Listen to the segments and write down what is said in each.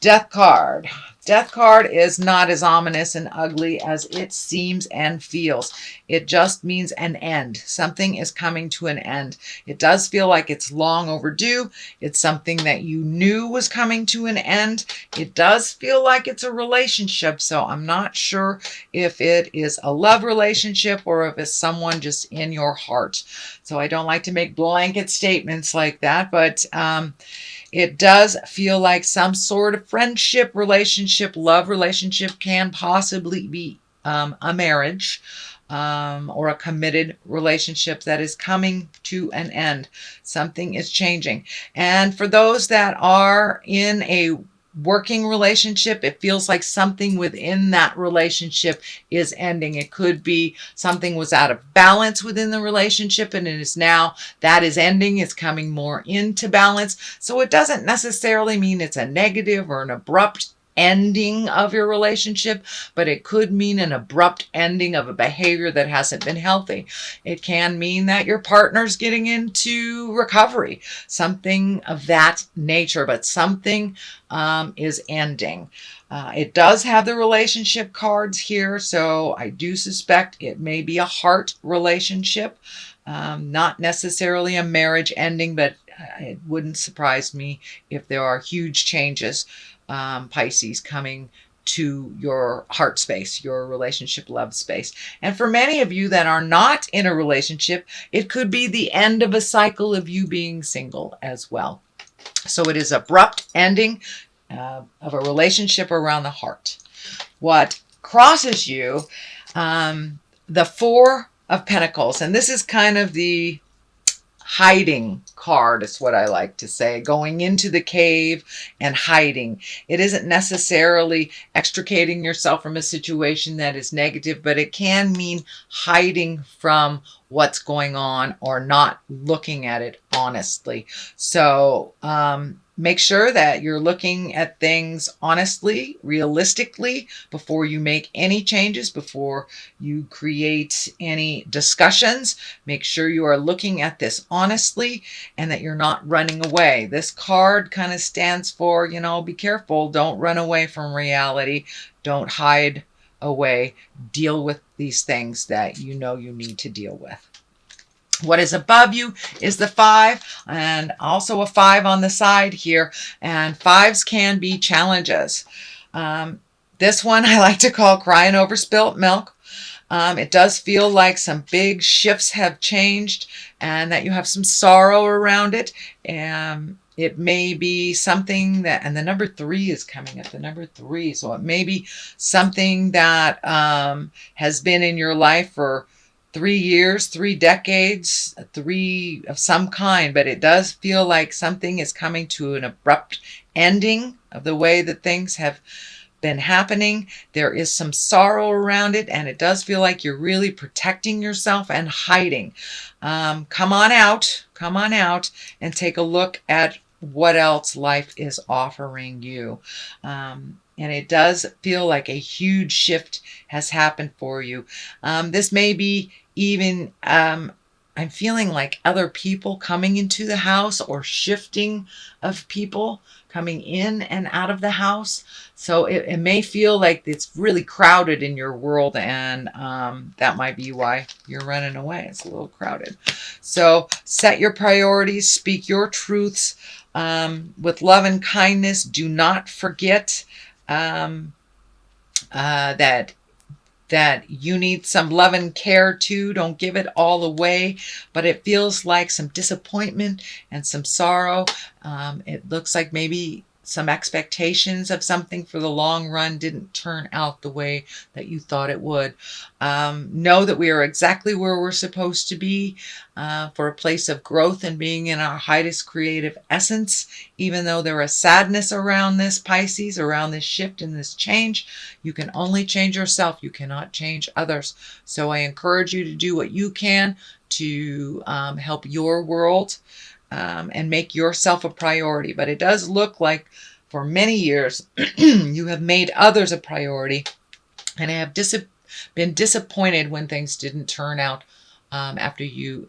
Death card. Death card is not as ominous and ugly as it seems and feels. It just means an end. Something is coming to an end. It does feel like it's long overdue. It's something that you knew was coming to an end. It does feel like it's a relationship, so I'm not sure if it is a love relationship or if it's someone just in your heart. So I don't like to make blanket statements like that, but it does feel like some sort of friendship, relationship, love relationship, can possibly be a marriage or a committed relationship that is coming to an end. Something is changing. And for those that are in a working relationship, it feels like something within that relationship is ending. It could be something was out of balance within the relationship and it is now that is ending. It's coming more into balance. So it doesn't necessarily mean it's a negative or an abrupt ending of your relationship, but it could mean an abrupt ending of a behavior that hasn't been healthy. It can mean that your partner's getting into recovery, something of that nature, but something is ending. It does have the relationship cards here, so I do suspect it may be a heart relationship, not necessarily a marriage ending, but it wouldn't surprise me if there are huge changes, Pisces, coming to your heart space, your relationship love space. And for many of you that are not in a relationship, it could be the end of a cycle of you being single as well. So it is abrupt ending of a relationship around the heart. What crosses you, the Four of Pentacles, and this is kind of the hiding card, is what I like to say, going into the cave and hiding. It isn't necessarily extricating yourself from a situation that is negative, but it can mean hiding from what's going on or not looking at it honestly. So make sure that you're looking at things honestly, realistically, before you make any changes, before you create any discussions. Make sure you are looking at this honestly and that you're not running away. This card kind of stands for, be careful. Don't run away from reality. Don't hide away. Deal with these things that you know you need to deal with. What is above you is the 5, and also a 5 on the side here. And 5s can be challenges. This one I like to call crying over spilt milk. It does feel like some big shifts have changed and that you have some sorrow around it. It may be something that, and the number 3 is coming up, the number 3. So it may be something that has been in your life for 3 years, 3 decades, 3 of some kind, but it does feel like something is coming to an abrupt ending of the way that things have been happening. There is some sorrow around it, and it does feel like you're really protecting yourself and hiding. Come on out and take a look at what else life is offering you. And it does feel like a huge shift has happened for you. This may be even, I'm feeling like other people coming into the house or shifting of people coming in and out of the house. So it may feel like it's really crowded in your world, and that might be why you're running away. It's a little crowded. So set your priorities, speak your truths with love and kindness. Do not forget that you need some love and care too. Don't give it all away, but it feels like some disappointment and some sorrow. It looks like maybe some expectations of something for the long run didn't turn out the way that you thought it would. Know that we are exactly where we're supposed to be for a place of growth and being in our highest creative essence. Even though there is sadness around this, Pisces, around this shift and this change, you can only change yourself. You cannot change others. So I encourage you to do what you can to help your world and make yourself a priority. But it does look like for many years you have made others a priority and have been disappointed when things didn't turn out after you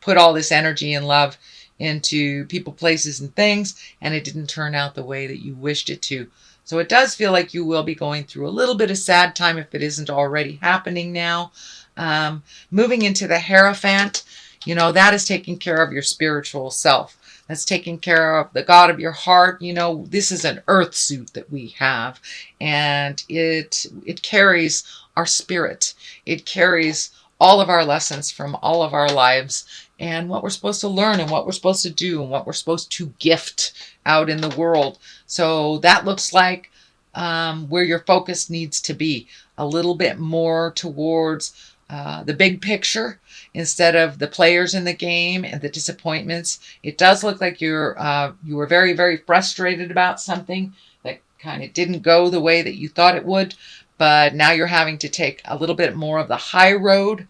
put all this energy and love into people, places, and things, and it didn't turn out the way that you wished it to. So it does feel like you will be going through a little bit of sad time if it isn't already happening now. Moving into the Hierophant, that is taking care of your spiritual self. That's taking care of the God of your heart. This is an earth suit that we have, and it carries our spirit. It carries all of our lessons from all of our lives and what we're supposed to learn and what we're supposed to do and what we're supposed to gift out in the world. So that looks like where your focus needs to be, a little bit more towards the big picture instead of the players in the game and the disappointments. It does look like you were very, very frustrated about something that kind of didn't go the way that you thought it would, but now you're having to take a little bit more of the high road.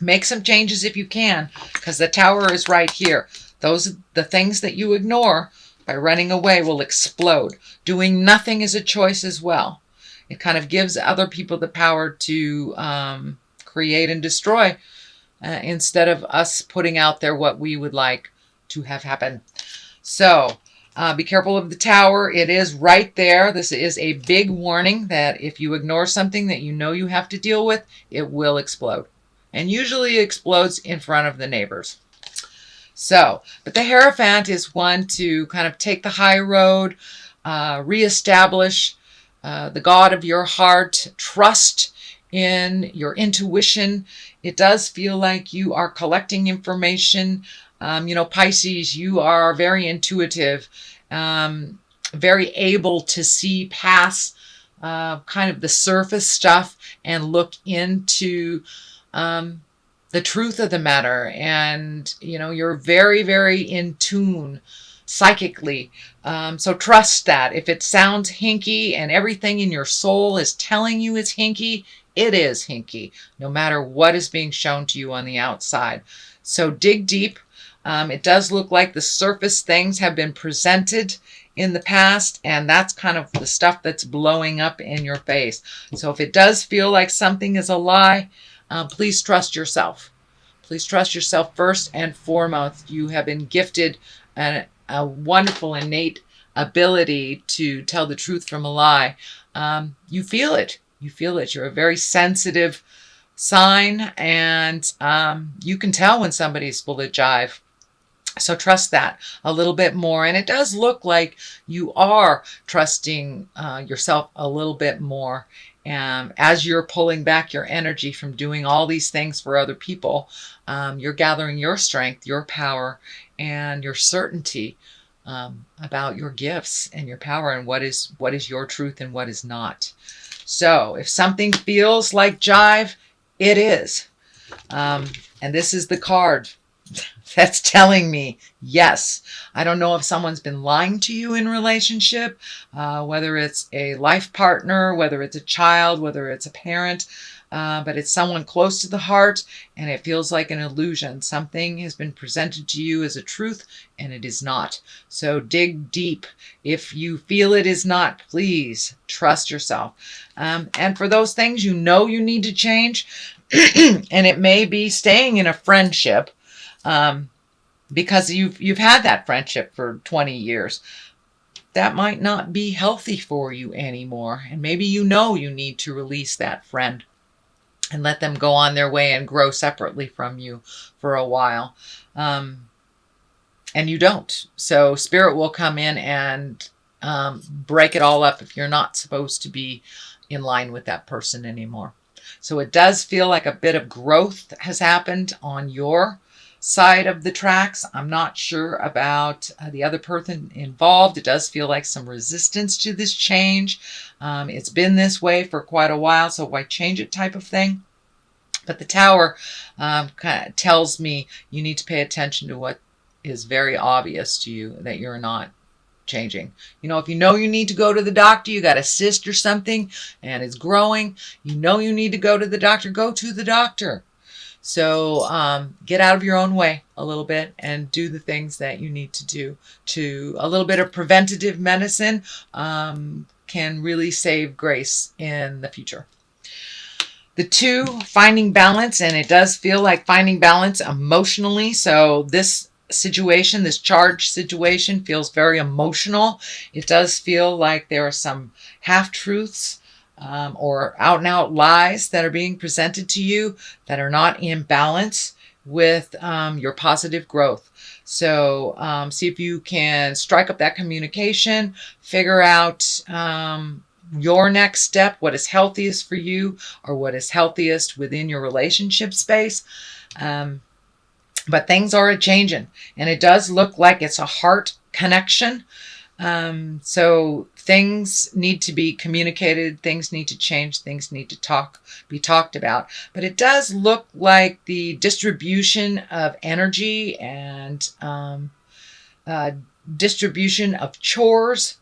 Make some changes if you can, because the Tower is right here. The things that you ignore by running away will explode. Doing nothing is a choice as well. It kind of gives other people the power to create and destroy instead of us putting out there what we would like to have happen. So be careful of the Tower. It is right there. This is a big warning that if you ignore something that you know you have to deal with, it will explode. And usually it explodes in front of the neighbors. So, but the Hierophant is one to kind of take the high road, reestablish the God of your heart, trust in your intuition. It does feel like you are collecting information. Pisces, you are very intuitive, very able to see past kind of the surface stuff and look into the truth of the matter. And, you're very, very in tune psychically. So trust that. If it sounds hinky and everything in your soul is telling you it's hinky, it is hinky, no matter what is being shown to you on the outside. So dig deep. It does look like the surface things have been presented in the past, and that's kind of the stuff that's blowing up in your face. So if it does feel like something is a lie, please trust yourself. Please trust yourself first and foremost. You have been gifted a wonderful innate ability to tell the truth from a lie. You feel it. You feel it. You're a very sensitive sign, and you can tell when somebody's full of jive. So trust that a little bit more. And it does look like you are trusting yourself a little bit more. And as you're pulling back your energy from doing all these things for other people, you're gathering your strength, your power, and your certainty about your gifts and your power and what is your truth and what is not. So if something feels like jive, it is. And this is the card that's telling me, yes. I don't know if someone's been lying to you in relationship, whether it's a life partner, whether it's a child, whether it's a parent, but it's someone close to the heart, and it feels like an illusion. Something has been presented to you as a truth, and it is not. So dig deep. If you feel it is not, please trust yourself. And for those things you need to change, and it may be staying in a friendship, because you've had that friendship for 20 years. That might not be healthy for you anymore. And maybe you need to release that friend and let them go on their way and grow separately from you for a while. And you don't. So Spirit will come in and break it all up if you're not supposed to be in line with that person anymore. So it does feel like a bit of growth has happened on your side of the tracks. I'm not sure about the other person involved. It does feel like some resistance to this change. It's been this way for quite a while, so why change it type of thing. But the Tower kind of tells me you need to pay attention to what is very obvious to you that you're not changing. If you need to go to the doctor, you got a cyst or something and it's growing, you need to go to the doctor, go to the doctor. So get out of your own way a little bit and do the things that you need to do. A little bit of preventative medicine can really save grace in the future. The 2, finding balance, and it does feel like finding balance emotionally. So this situation, this charged situation feels very emotional. It does feel like there are some half-truths or out-and-out lies that are being presented to you that are not in balance with your positive growth. So see if you can strike up that communication, figure out your next step, what is healthiest for you or what is healthiest within your relationship space. But things are a-changing, and it does look like it's a heart connection. So things need to be communicated, things need to change, things need to be talked about. But it does look like the distribution of energy and distribution of chores,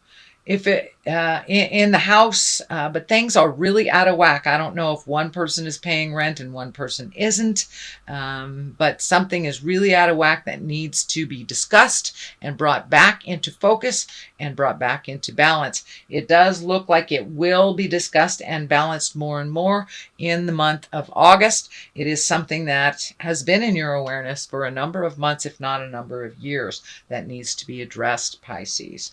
if it in the house, but things are really out of whack. I don't know if one person is paying rent and one person isn't, but something is really out of whack that needs to be discussed and brought back into focus and brought back into balance. It does look like it will be discussed and balanced more and more in the month of August. It is something that has been in your awareness for a number of months, if not a number of years, that needs to be addressed, Pisces.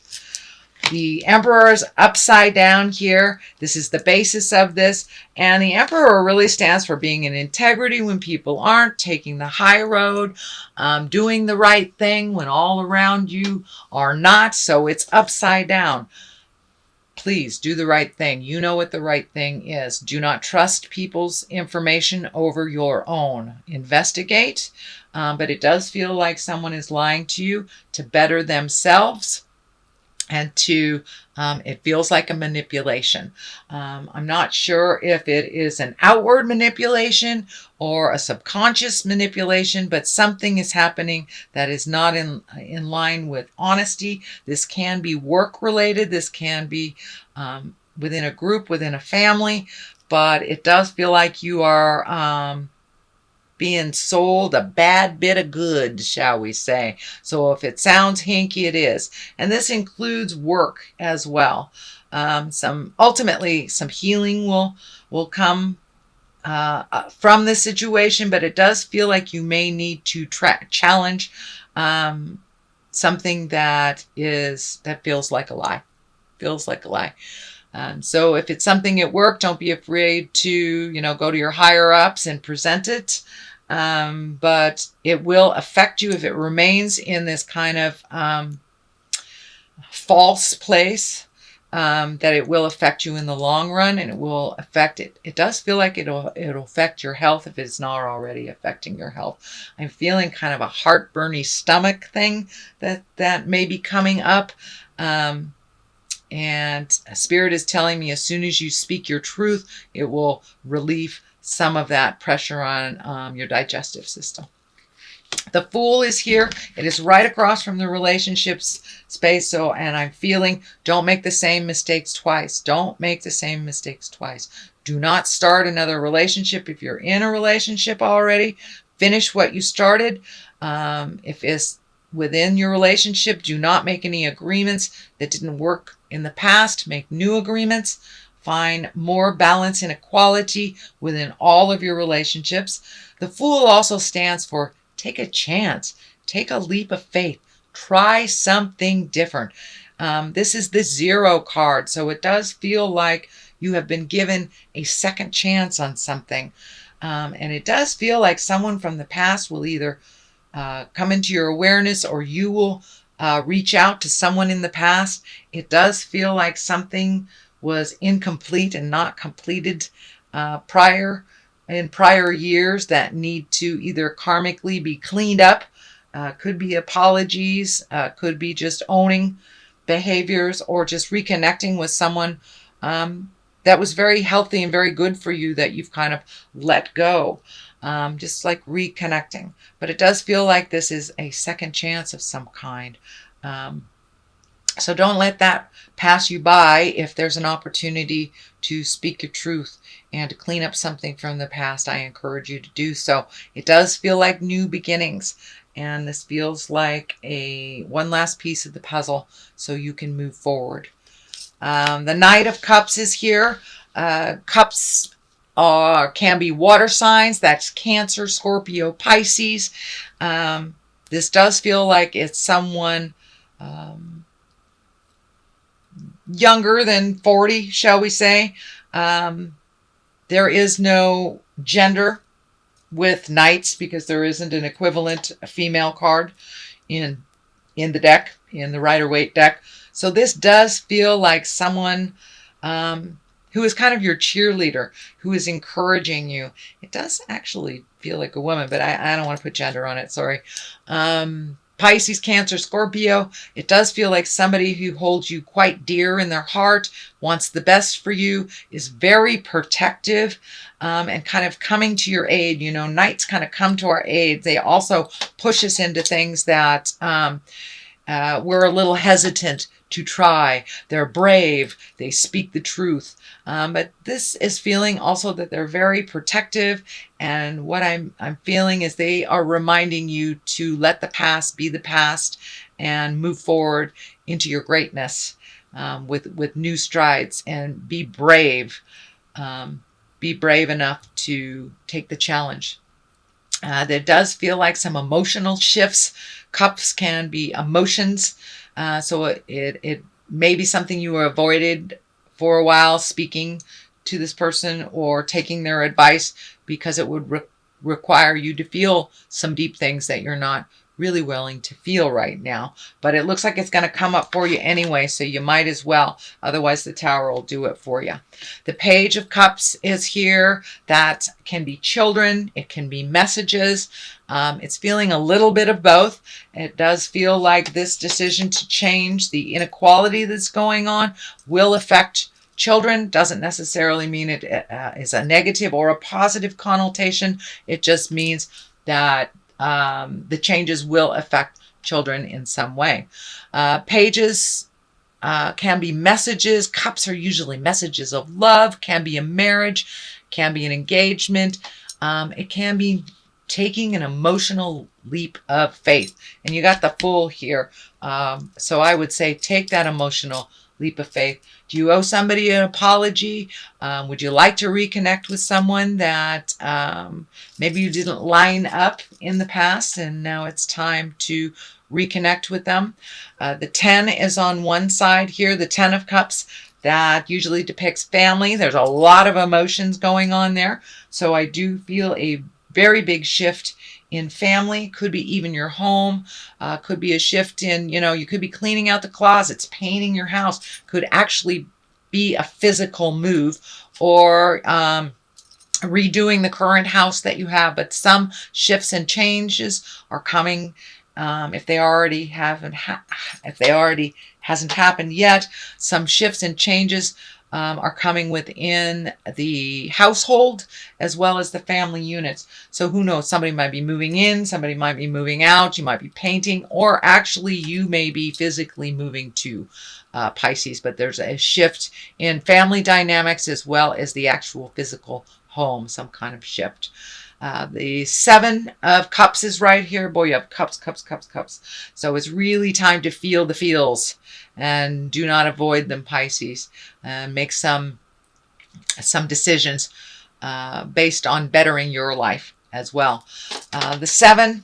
The Emperor is upside down here. This is the basis of this. And the Emperor really stands for being in integrity when people aren't, taking the high road, doing the right thing when all around you are not. So it's upside down. Please do the right thing. You know what the right thing is. Do not trust people's information over your own. Investigate. But it does feel like someone is lying to you to better themselves. And it feels like a manipulation. I'm not sure if it is an outward manipulation or a subconscious manipulation, but something is happening that is not in line with honesty. This can be work related. This can be within a group, within a family, but it does feel like you are being sold a bad bit of goods, shall we say. So if it sounds hinky, it is. And this includes work as well. Ultimately, some healing will come from this situation, but it does feel like you may need to challenge something that feels like a lie. Feels like a lie. So if it's something at work, don't be afraid to, go to your higher ups and present it. But it will affect you if it remains in this kind of false place, that it will affect you in the long run, and it will affect it. It does feel like it'll affect your health if it's not already affecting your health. I'm feeling kind of a heartburny stomach thing that may be coming up. And Spirit is telling me as soon as you speak your truth, it will relieve some of that pressure on your digestive system. The Fool is here. It is right across from the relationships space. And I'm feeling, don't make the same mistakes twice. Don't make the same mistakes twice. Do not start another relationship. If you're in a relationship already, finish what you started. If it's within your relationship, do not make any agreements that didn't work in the past. Make new agreements. Find more balance and equality within all of your relationships. The Fool also stands for take a chance. Take a leap of faith. Try something different. This is the 0 card, so it does feel like you have been given a second chance on something. And it does feel like someone from the past will either come into your awareness, or you will reach out to someone in the past. It does feel like something was incomplete and not completed in prior years that need to either karmically be cleaned up. Could be apologies, could be just owning behaviors, or just reconnecting with someone that was very healthy and very good for you that you've kind of let go. Just like reconnecting. But it does feel like this is a second chance of some kind. So don't let that pass you by if there's an opportunity to speak your truth and to clean up something from the past. I encourage you to do so. It does feel like new beginnings, and this feels like one last piece of the puzzle so you can move forward. The Knight of Cups is here. Cups can be water signs. That's Cancer, Scorpio, Pisces. This does feel like it's someone younger than 40, shall we say. There is no gender with knights because there isn't an equivalent female card in the deck, in the Rider-Waite deck. So this does feel like someone who is kind of your cheerleader, who is encouraging you. It does actually feel like a woman, but I don't want to put gender on it, sorry. Pisces, Cancer, Scorpio, it does feel like somebody who holds you quite dear in their heart, wants the best for you, is very protective, and kind of coming to your aid. You know, knights kind of come to our aid. They also push us into things that we're a little hesitant to try. They're brave. They speak the truth. But this is feeling also that they're very protective. And what I'm feeling is they are reminding you to let the past be the past and move forward into your greatness with new strides, and be brave. Be brave enough to take the challenge. There does feel like some emotional shifts. Cups can be emotions. So it may be something you avoided for a while, speaking to this person or taking their advice, because it would require you to feel some deep things that you're not really willing to feel right now. But it looks like it's going to come up for you anyway, so you might as well. Otherwise, the Tower will do it for you. The Page of Cups is here. That can be children. It can be messages. It's feeling a little bit of both. It does feel like this decision to change the inequality that's going on will affect children. Doesn't necessarily mean it is a negative or a positive connotation. It just means that the changes will affect children in some way. Pages can be messages. Cups are usually messages of love, can be a marriage, can be an engagement. It can be taking an emotional leap of faith. And you got the Fool here. So I would say take that emotional leap of faith. Do you owe somebody an apology? Would you like to reconnect with someone that maybe you didn't line up in the past, and now it's time to reconnect with them? The 10 is on one side here, the 10 of Cups. That usually depicts family. There's a lot of emotions going on there. So I do feel a very big shift in family. Could be even your home. Could be a shift in, you could be cleaning out the closets, painting your house. Could actually be a physical move, or redoing the current house that you have. But some shifts and changes are coming. If they already hasn't happened yet, some shifts and changes are coming within the household as well as the family units. So who knows? Somebody might be moving in, somebody might be moving out, you might be painting, or actually you may be physically moving to Pisces. But there's a shift in family dynamics as well as the actual physical home, some kind of shift. The 7 of Cups is right here. Boy, you have cups, cups, cups, cups. So it's really time to feel the feels, and do not avoid them, Pisces. Make some decisions based on bettering your life as well. The 7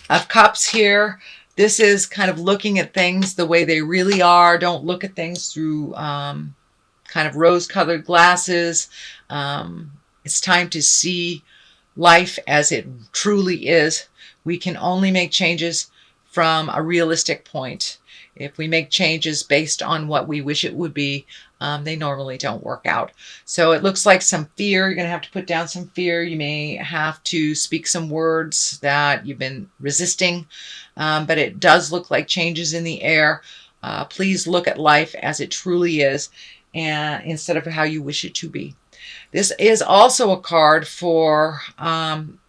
of Cups here. This is kind of looking at things the way they really are. Don't look at things through kind of rose-colored glasses. It's time to see life as it truly is. We can only make changes from a realistic point. If we make changes based on what we wish it would be, they normally don't work out. So it looks like some fear. You're going to have to put down some fear. You may have to speak some words that you've been resisting, but it does look like changes in the air. Please look at life as it truly is, and instead of how you wish it to be. This is also a card for,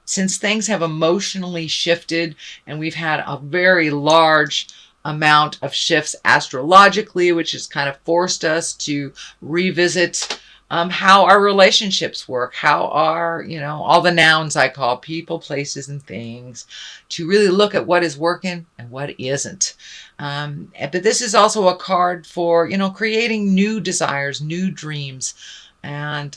since things have emotionally shifted and we've had a very large amount of shifts astrologically, which has kind of forced us to revisit how our relationships work, how our, all the nouns I call people, places, and things, to really look at what is working and what isn't. But this is also a card for, creating new desires, new dreams. And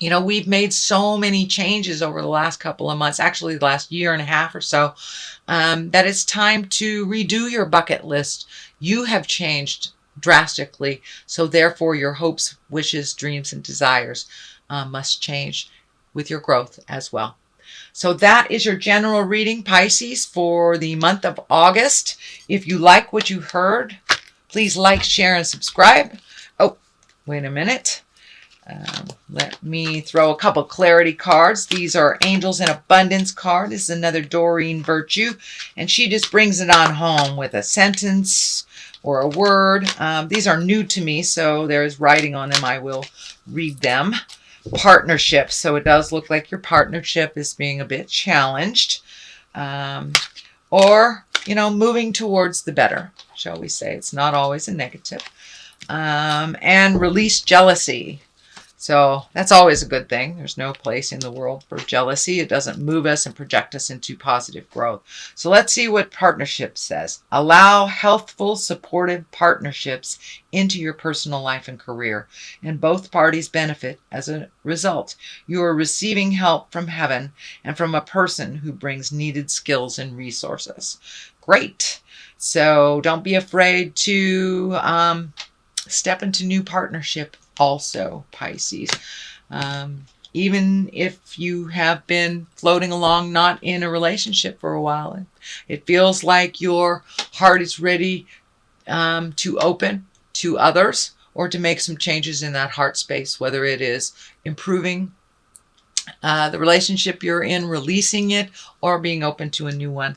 You know, we've made so many changes over the last couple of months, actually the last year and a half or so, that it's time to redo your bucket list. You have changed drastically, so therefore your hopes, wishes, dreams, and desires must change with your growth as well. So that is your general reading, Pisces, for the month of August. If you like what you heard, please like, share, and subscribe. Oh, wait a minute. Let me throw a couple clarity cards. These are Angels in Abundance card. This is another Doreen Virtue, and she just brings it on home with a sentence or a word. These are new to me, so there's writing on them. I will read them. Partnership. So it does look like your partnership is being a bit challenged, or, you know, moving towards the better, shall we say. It's not always a negative. And release jealousy. So that's always a good thing. There's no place in the world for jealousy. It doesn't move us and project us into positive growth. So let's see what partnership says. Allow healthful, supportive partnerships into your personal life and career, and both parties benefit as a result. You are receiving help from heaven and from a person who brings needed skills and resources. Great. So don't be afraid to step into new partnership also, Pisces. Even if you have been floating along not in a relationship for a while, it feels like your heart is ready to open to others or to make some changes in that heart space, whether it is improving the relationship you're in, releasing it, or being open to a new one.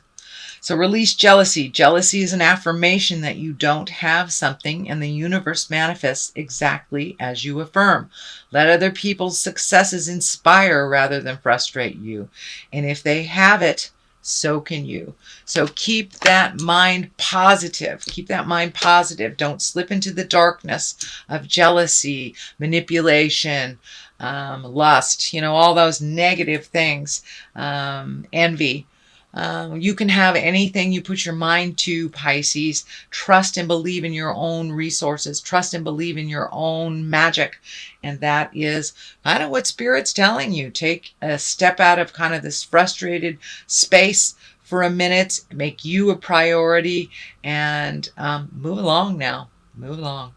So release jealousy. Jealousy is an affirmation that you don't have something, and the universe manifests exactly as you affirm. Let other people's successes inspire rather than frustrate you. And if they have it, so can you. So keep that mind positive. Keep that mind positive. Don't slip into the darkness of jealousy, manipulation, lust, you know, all those negative things, envy. You can have anything you put your mind to, Pisces. Trust and believe in your own resources. Trust and believe in your own magic. And that is kind of what Spirit's telling you. Take a step out of kind of this frustrated space for a minute. Make you a priority and move along now. Move along.